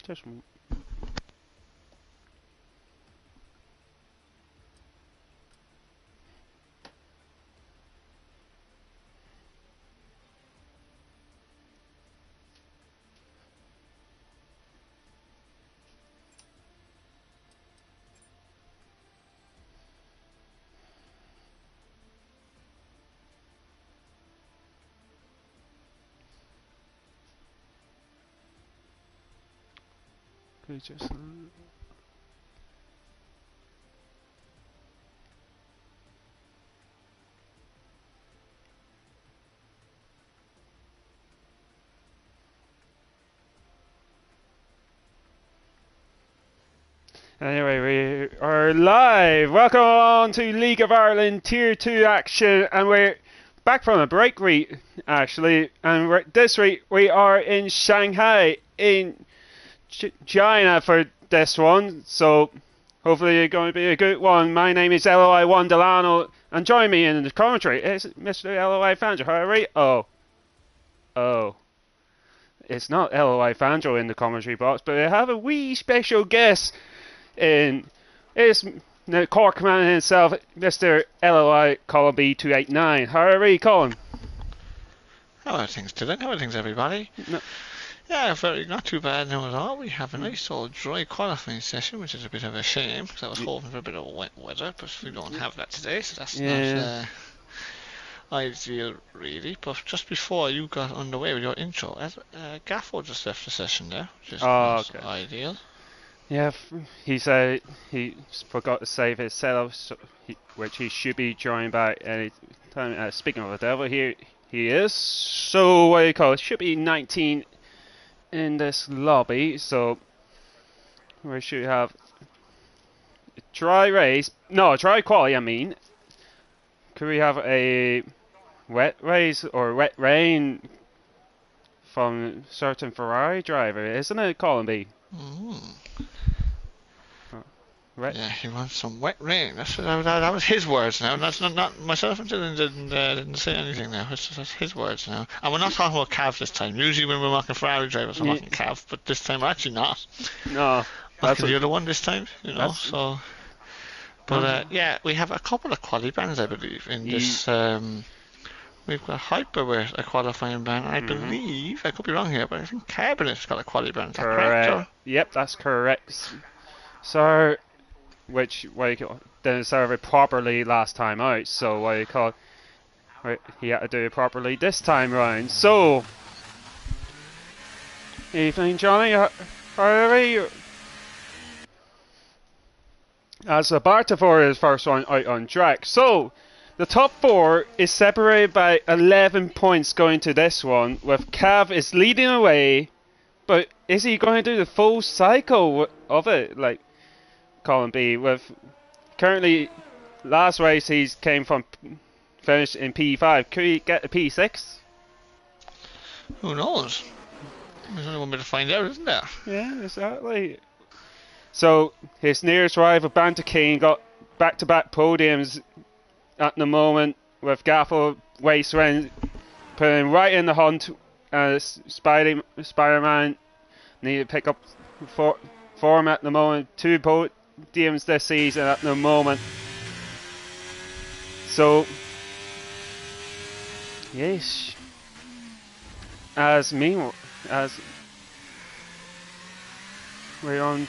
Just just. Anyway, we are live. Welcome on to League of Ireland Tier 2 action, and we're back from a break week, actually. And this week we are in Shanghai, in China for this one. So hopefully it's going to be a good one. My name is LOI Juan Delano, and join me in the commentary is Mr. LOI Fangio. How are we? Oh. It's not LOI Fangio in the commentary box, but I have a wee special guest. It's the Cork commander himself, Mr. LOI Colin B289. How are we, Colin? How are things, Dylan? How are things, everybody? No. Yeah, not too bad now at all. We have a nice old dry qualifying session, which is a bit of a shame, because I was hoping for a bit of wet weather, but we don't have that today, so that's not ideal, really. But just before you got underway with your intro, Gaffo just left the session there, which is okay. Ideal. Yeah, he said he forgot to save his setup, which he should be joined back any time. Speaking of the devil, here he is. So what do you call it? Should be 19 in this lobby. So we should have a dry race. No, dry quality. I mean, could we have a wet race or wet rain from a certain Ferrari driver? Isn't it, Colin B? Yeah, he wants some wet rain. That was his words now. That's not myself and Dylan didn't say anything now. That's his words now. And we're not talking about Cav this time. Usually when we're mocking Ferrari drivers, we're mocking Cav, but this time we're actually not. No, that's the other one this time, you know. So, but yeah, we have a couple of quality bands, I believe, in this. We've got Hyper with a qualifying band. I believe, I could be wrong here, but I think Carbonet's got a quality band. Is that correct? Yep, that's correct. So, which didn't serve it properly last time out, so what do you call it? He had to do it properly this time round. So, evening, Johnny. How are you? As the Bartavor is first one out on track. So, the top four is separated by 11 points going to this one, with Cav is leading away, but is he going to do the full cycle of it, like Colin B? With currently last race he's came from finished in P5. Could he get a P6? Who knows? There's only one way to find out, isn't there? Yeah, exactly. So his nearest rival Banter King got back-to-back podiums at the moment, with Gaffo Wasteland putting right in the hunt. Spider-Man need to pick up form at the moment. 2 podiums this season at the moment. So, yes. As we're on,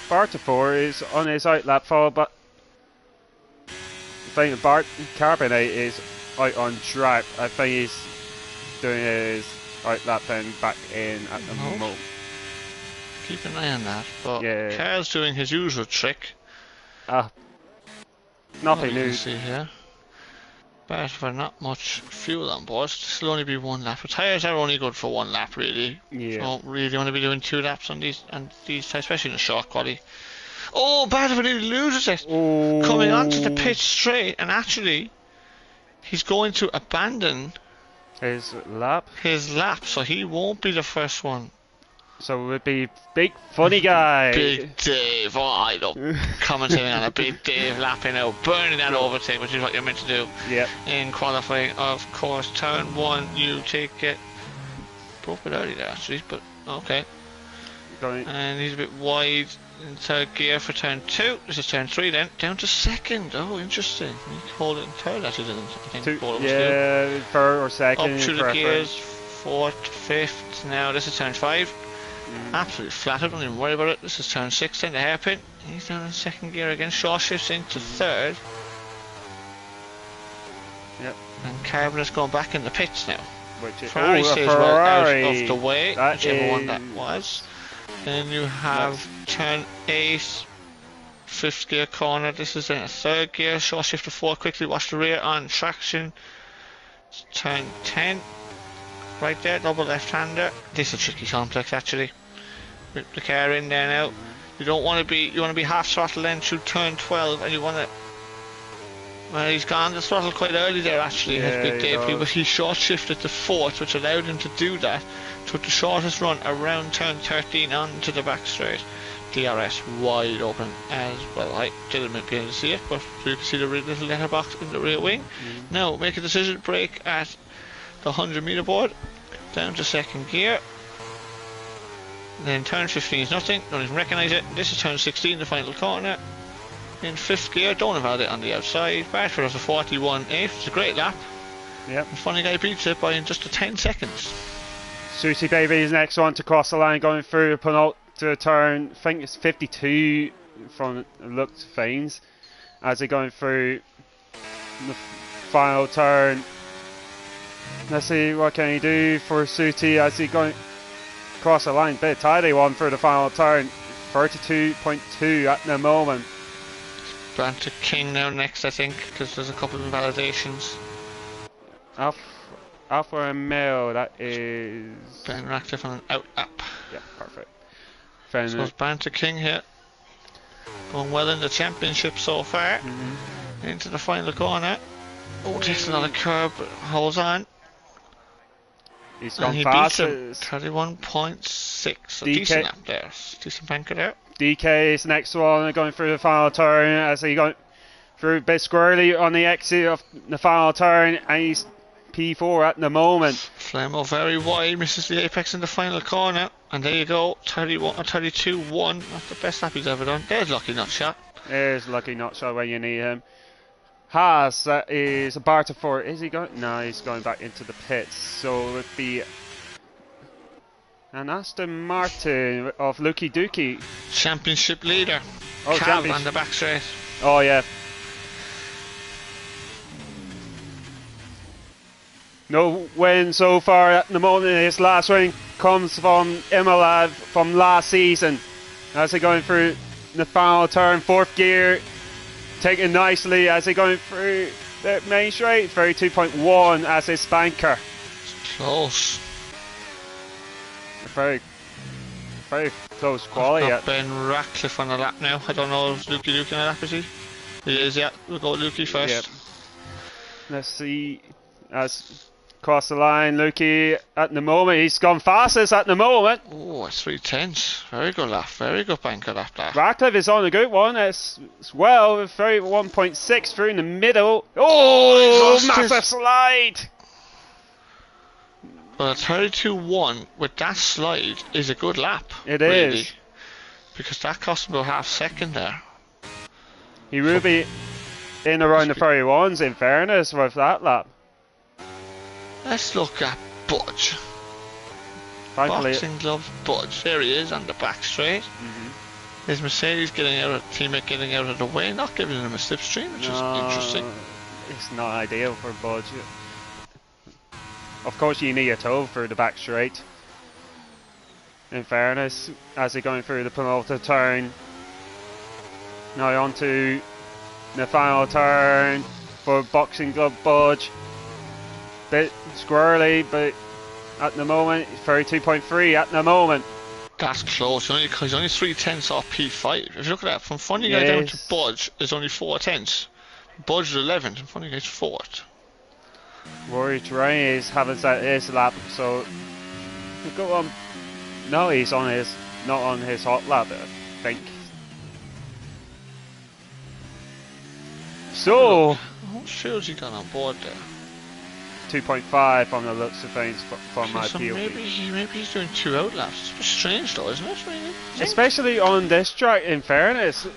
Bartavor is on his outlap followed, but I think Carbonate is out on track. I think he's doing his outlap and back in at the moment. Keep an eye on that. But yeah. Carl's doing his usual trick. Nothing new. See here. But for not much fuel on board, this will only be 1 lap. The tyres are only good for 1 lap, really. Yeah. So don't really want to be doing 2 laps on these tyres, especially in the short quality. Oh, Bartavor nearly loses it. Oh. Coming onto the pit straight, and actually, he's going to abandon his lap, so he won't be the first one. So it would be Big Funny Guy. Big Dave. Oh, I love commentating on a Big Dave lapping out, burning that overtake, which is what you're meant to do. Yep. In qualifying, of course. Turn 1, you take it. Broke it early there, actually, but okay. Going. And he's a bit wide in third gear for turn 2. This is turn 3 then. Down to second. Oh, interesting. He hold it in third actually, didn't I think? Yeah, third or second. Up through the gears. Fourth, fifth. Now this is turn 5. Absolutely flattered, don't even worry about it. This is turn 6 then, the hairpin. He's down in second gear again. Shaw shifts into third. Yep. And Carbon is going back in the pits now. Ferrari stays well out of the way, whichever one that was. Then you have turn 8, 5th gear corner. This is in a third gear. Shaw shift to 4 quickly. Watch the rear on traction. Turn 10. Right there, double left-hander. This is a tricky complex actually. With the car in there now. You don't want to be. You want to be half throttle then through turn 12, and you want to. Well, he's gone the throttle quite early there actually. Yeah, Big debut, but he short shifted to 4th, which allowed him to do that. Took the shortest run around turn 13 onto the back straight. DRS wide open as well. I didn't be able to see it, but you can see the little letterbox in the rear wing. Now make a decision, brake at the 100 meter board, down to second gear. Then turn 15 is nothing, don't even recognise it. This is turn 16, the final corner. In 5th gear, don't invalidate on the outside. Bradford has a 41.8, it's a great lap. Yep. And Funny Guy beats it by just 10 seconds. Susie Baby is next one to cross the line, going through to turn, I think it's 52 from looked Fanes, as they're going through the final turn. Let's see what can he do for Suti as he going across the line. Bit tidy one for the final turn. 32.2 at the moment. Banter King now next, I think, because there's a couple of invalidations. Alpha and Male, that is Ben Ratcliffe on an out up. Yeah, perfect. So it's Banter King here. Going well in the championship so far. Into the final corner. Oh, takes another curb, but holds on. He's gone fast. 31.6. A decent lap there. Decent banker there. DK is next one, going through the final turn as he going through a bit squirrely on the exit of the final turn, and he's P4 at the moment. Flamo very wide, misses the apex in the final corner, and there you go, 31 or 32-1. Not the best lap he's ever done. There's lucky not shot. There's lucky not shot when you need him. Haas, that is a Barta for. Is he going? No, he's going back into the pits. So it would be an Aston Martin of Lucky Dookie. Championship leader. Oh, Cav on the back straight. Oh, yeah. No win so far at the moment. His last win comes from Imola from last season. As they're going through the final turn, 4th gear. Taking nicely as they're going through the main straight. 32.1 as his banker. Close. Very close quality. Ben Ratcliffe on the lap now. I don't know if Lukey on the lap, is he? He is, yeah. We'll go with Lukey first. Yep. Let's see. As cross the line, Lukey at the moment. He's gone fastest at the moment. Oh, it's 3/10. Very good lap. Very good banker lap there. Ratcliffe is on a good one as well. 31.6 through in the middle. Oh, massive slide. Well, 32-1 with that slide is a good lap. It really, is. Because that cost him about half second there. He will be in around the 31s in fairness with that lap. Let's look at Budge. Thankfully, Boxing gloves Budge. There he is on the back straight. His Mercedes teammate getting out of the way, not giving him a slipstream, which is interesting. It's not ideal for Budge. Of course you need a toe through the back straight. In fairness, as they're going through the penultimate turn. Now on to the final turn for Boxing Glove Budge. Bit squirrely, but at the moment, 32.3 at the moment. That's close, he's only 3/10 off P5. If you look at that, from Funny Guy down to Budge, it's only 4/10. Budge is 11th and Funny Guy's 4th. Rory Terrain is having his lap, so go on. No, he's on his, not on his hot lap, I think. So, what field he got on board there? 2.5 on the looks of things from my so POV. maybe he's doing 2 out laps. It's a bit strange though, isn't it? Really? Especially on this track, in fairness.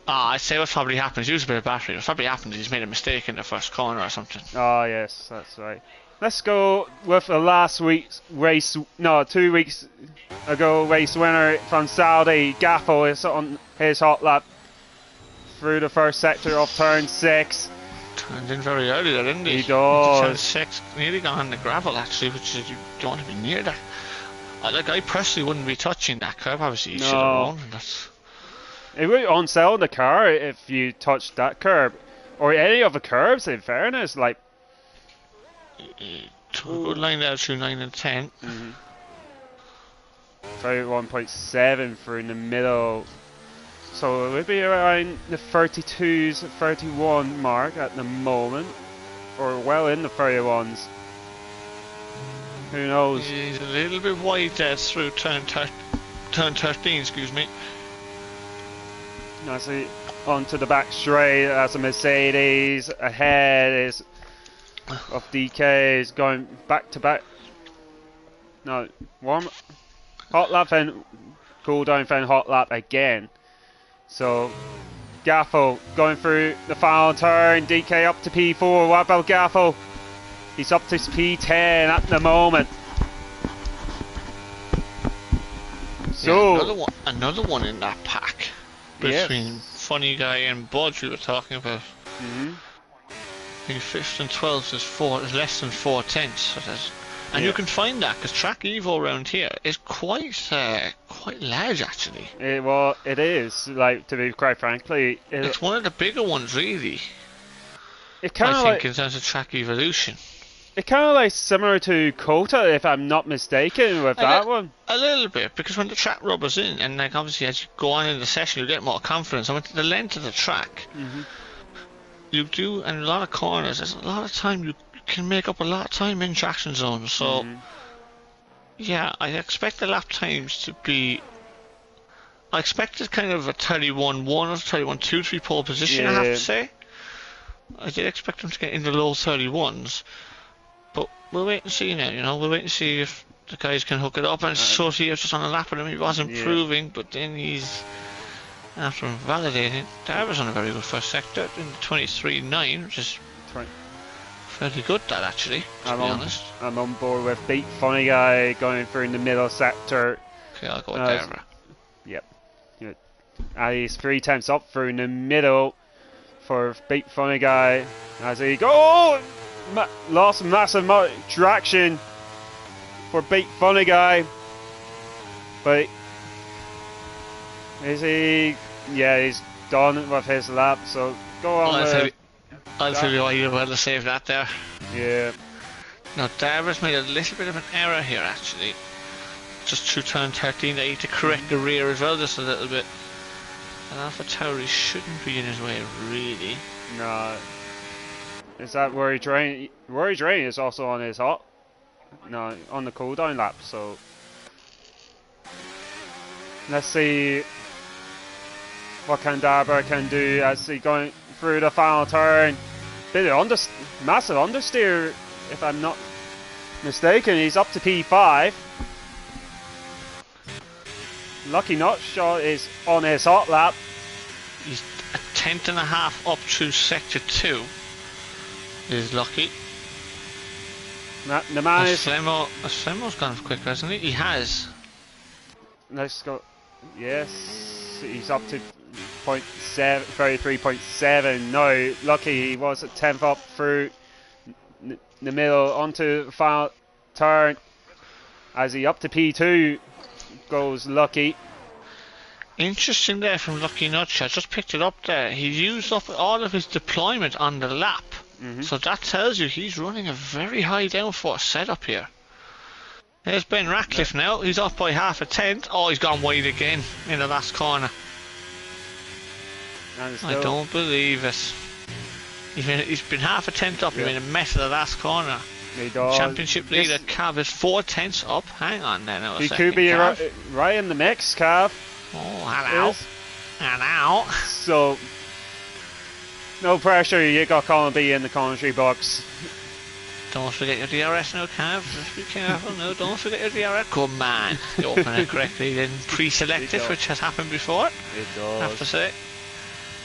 I'd say what's probably happened is use a bit of battery. What's probably happened is he's made a mistake in the first corner or something. Oh yes, that's right. Let's go with the last week's race. No, 2 weeks ago race winner from Saudi. Gaffel is on his hot lap through the first sector of turn 6. Turned in very early there, didn't he? He does. Turn 6, nearly gone on the gravel actually, which is, you don't want to be near that. I personally wouldn't be touching that curve. Obviously, you should have run. It would unsell the car if you touched that curb, or any of the curbs. In fairness, like. Good line there through 9 and 10. 31.7 through in the middle. So it would be around the 32s, 31 mark at the moment. Or well in the 31s. Who knows? He's a little bit wide there through turn 13, excuse me. I see onto the back straight. That's a Mercedes. Ahead is of DK is going back to back. No, warm hot lap and cool down then hot lap again. So Gaffel going through the final turn. DK up to P4. What about Gaffel? He's up to P10 at the moment. So yeah, another one in that pack between Funny Guy and Budge we were talking about. I think 5th and 12th is less than 4 tenths. And you can find that because Track Evo around here is quite large actually. It is. Like, to be quite frankly, it's one of the bigger ones really. It kind of I think in terms of Track Evolution. It kind of like similar to Kota, if I'm not mistaken, with that one. A little bit, because when the track rubbers in, and like obviously as you go on in the session, you get more confidence. And with the length of the track, you do, and a lot of corners, there's a lot of time you can make up a lot of time in traction zones. So, yeah, I expect the lap times to be. I expected kind of a 31-1 or 31-2-3 pole position, I have to say. I did expect them to get in the low 31s. But we'll wait and see now, you know. We'll wait and see if the guys can hook it up. And Sosi was just on a lap with him. He was improving, but then he's, after validating, Darvis on a very good first sector in the 23.9, which is fairly good, that actually, to be honest. I'm on board with Beat Funny Guy going through in the middle sector. Okay, I'll go with Darvis. Yep. He's 3 tenths up through in the middle for Beat Funny Guy as he goes. Lost massive traction for Beat Funny Guy, but is he? Yeah, he's done with his lap. So go on. I'll tell you why you're well to save that there. Yeah. Now Darvis made a little bit of an error here actually. Just through turn 13, they need to correct the rear as well just a little bit. And Alpha Tauri shouldn't be in his way really. No. Is that Rory Drain? Rory Drain is also on his on the cooldown lap, so let's see what Darber can do as he going through the final turn. Bit of massive understeer, if I'm not mistaken. He's up to P5. Lucky Nutshot is on his hot lap. He's a 10.5 up through sector 2. Is Lucky. The man is. Flemo's gone quicker, hasn't he? He has. Let's go. Yes, he's up to 33.7. No, Lucky, he was at 10th up through the middle onto the final turn. As he up to P2 goes Lucky. Interesting there from Lucky Nutshot. Just picked it up there. He used up all of his deployment on the lap. So that tells you he's running a very high downforce setup here. There's Ben Ratcliffe now. He's up by half a tenth. Oh, he's gone wide again in the last corner. I don't believe it. He's been half a tenth up. He made a mess of the last corner. He does. Championship leader Cav is 4 tenths up. Hang on there now. He could be right in the mix, Cav. Oh, hello. Hello. So. No pressure, you got Colin B in the commentary box. Don't forget your DRS now, Cav. Just be careful. No, don't forget your DRS. Good man. You open it correctly, then pre-select it, which has happened before. It does. I have to say.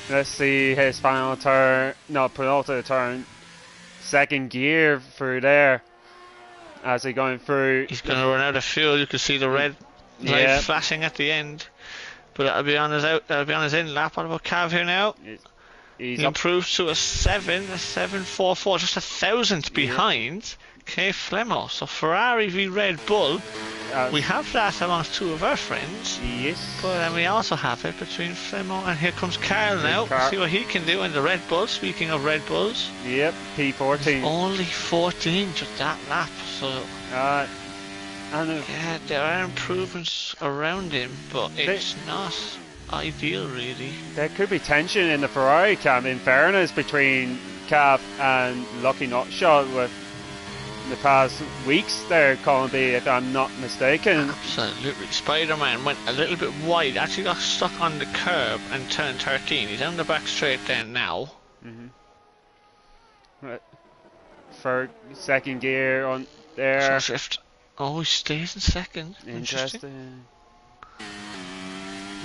Let's see his final turn. No, penultimate turn. Second gear through there. As he going through. He's going to run out of fuel. You can see the red light flashing at the end. But that'll be on his out. That'll be on his in lap. What about Cav here now? He's he improves to a 7.44, just a thousandth behind K Flemmo. So Ferrari v Red Bull. We have that amongst two of our friends. Yes. But then we also have it between Flemmo and here comes Carl now. See what he can do in the Red Bull. Speaking of Red Bulls. Yep, P14. It's only 14 just that lap. So. Yeah, there are improvements around him, but it's not ideal really. There could be tension in the Ferrari camp, in fairness, between Cav and Lucky Nutshot with the past weeks there, Colin B, if I'm not mistaken. Absolutely. Spider-Man went a little bit wide, actually got stuck on the curb and turned 13. He's on the back straight there now. For second gear on there. Shift. Oh, he stays in second. Interesting.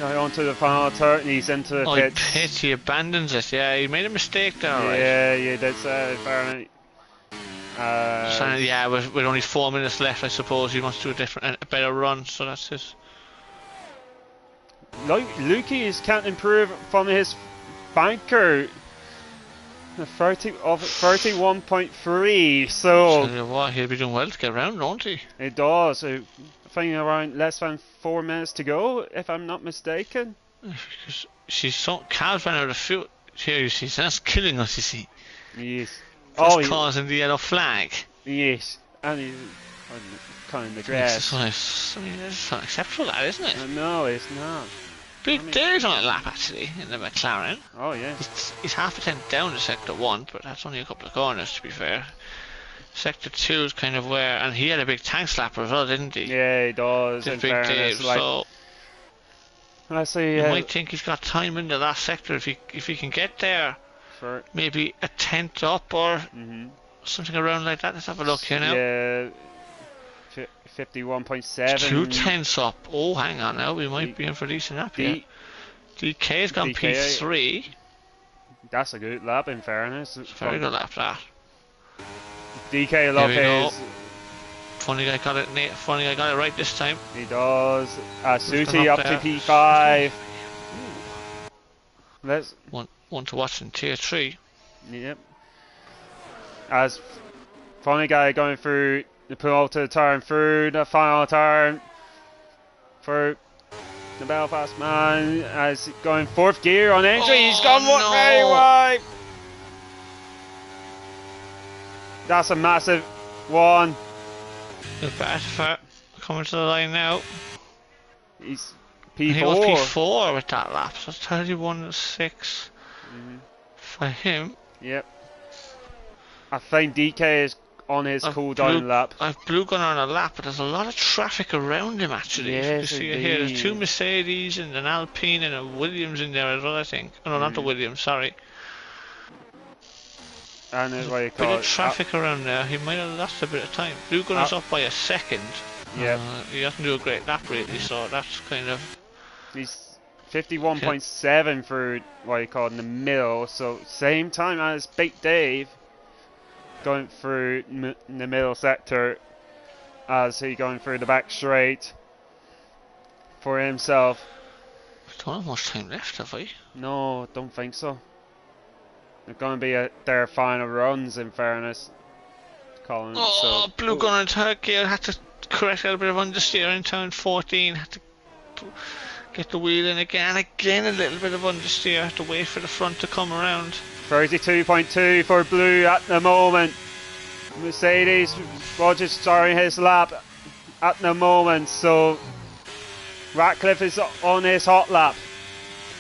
Now on to the final turn, he's into the pits. He abandons it. Yeah, he made a mistake there, right? Yeah, you did say, fair so, yeah, with only 4 minutes left, I suppose he wants to do a better run, so that's it. Lukey can't improve from his banker. 31.3, so... Tell you what, he'll be doing well to get around, won't he? It does. I think around less than 4 minutes to go, if I'm not mistaken. Because she's so... Cal's ran out of fuel. Here you see, so that's killing us, you see. Yes. That's causing the yellow flag. Yes. And he's kind of the grass. I mean, that's unacceptable, that, isn't it? No, it's not. Big days on a lap, actually, in the McLaren. Oh, yeah. He's half a tenth down to Sector 1, but that's only a couple of corners, to be fair. Sector 2 is kind of where... And he had a big tank slapper as well, didn't he? Yeah, he does. Big Dave, so... I see, you might think he's got time in the last sector if he can get there. For maybe a tenth up or something around like that. Let's have a look here now. Yeah, 51.7. 2 tenths up. Oh, hang on now. We might be in for a decent lap here. DK's gone P3. That's a good lap, in fairness. It's a very good lap, that. DK Lopez. Funny guy got it. Funny guy got it right this time. He does. Suti up to P5. Let's one to watch in tier 3. Yep. As Funny guy going through the penultimate turn, through the final turn for the Belfast man, as going 4th gear on entry. He's gone very wide. That's a massive one. The Batfat coming to the line now. He's P4. He was P4 with that lap, so 31.6 for him. Yep. I think DK is on his cool-down lap. I've Blue Gun on a lap, but there's a lot of traffic around him actually. Yes, you see it here. There's 2 Mercedes and an Alpine and a Williams in there as well, I think. Oh, no, not the Williams, sorry. And there's a bit of traffic around there. He might have lost a bit of time. Blue Gun is up by a second. Yeah. He doesn't do a great lap really, so that's kind of... He's 51.7 for what you call in the middle, so same time as Big Dave going through the middle sector as he going through the back straight for himself. We don't have much time left, have we? No, don't think so. They're going to be their final runs, in fairness, Colin. Oh, Blue Gun in third gear had to correct a little bit of understeer in turn 14. Had to get the wheel in again. Again, a little bit of understeer. Had to wait for the front to come around. 32.2 for Blue at the moment. Mercedes, Rogers starting his lap at the moment, so Ratcliffe is on his hot lap.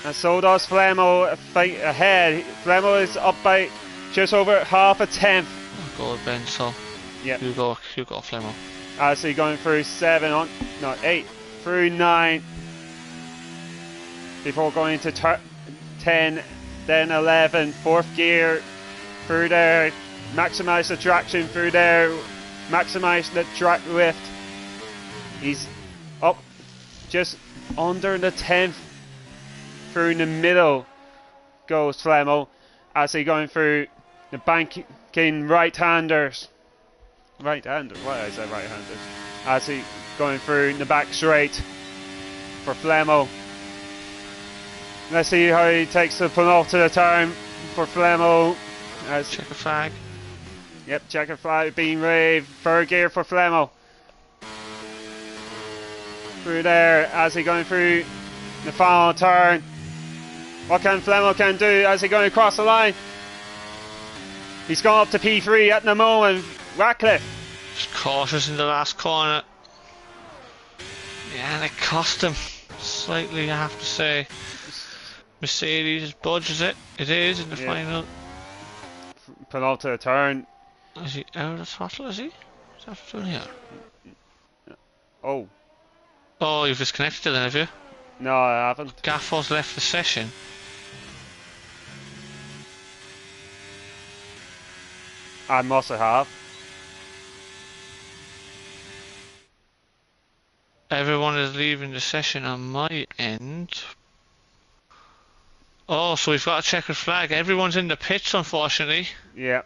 And so does Flemmo ahead. Flemmo is up by just over half a tenth. I'll go with Ben, so yeah. You go Flemmo. As he going through 8 through 9 before going to 10, then 11, 4th gear through there. Maximise the traction through there. Maximise the track lift. He's up just under the 10th. Through the middle goes Flemmel as he going through the banking right-handers. Right-handers? Why is that right-handers? As he going through the back straight for Flemmel. Let's see how he takes the penultimate turn for Flemmel. Checker flag. Yep, checker flag being waved. Third gear for Flemmel. Through there as he going through the final turn. What can Flemmel can do as he going across the line? He's gone up to P3 at the moment. Ratcliffe. Just cautious in the last corner. Yeah, and it cost him slightly, I have to say. Mercedes budges it. It is in the final. Penultimate turn. Is he out of the throttle, is he? Is that what's doing here? Oh. Oh, you've disconnected then, have you? No, I haven't. Gaffo's left the session. I must have. Everyone is leaving the session on my end. Oh, so we've got a checkered flag. Everyone's in the pits, unfortunately. Yeah.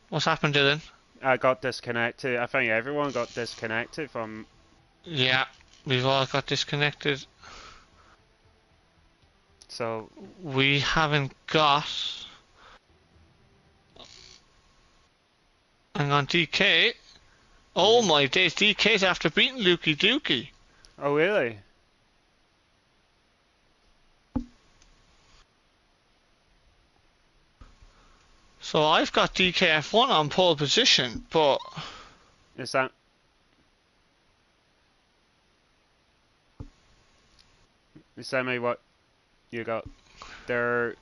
What's happened, Dylan? I got disconnected. I think everyone got disconnected from... Yeah, we've all got disconnected. So... We haven't got... Hang on, DK. Oh my days, DK's after beating Lukey Dookie. Oh really? So I've got DKF1 on pole position, but... Is that... Is that maybe what you got? They're...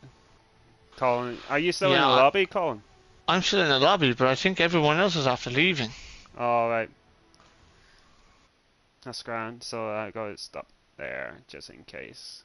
Colin... Are you still in the lobby, Colin? I'm still in the lobby, but I think everyone else is after leaving. Alright. That's grand, so I gotta stop there, just in case.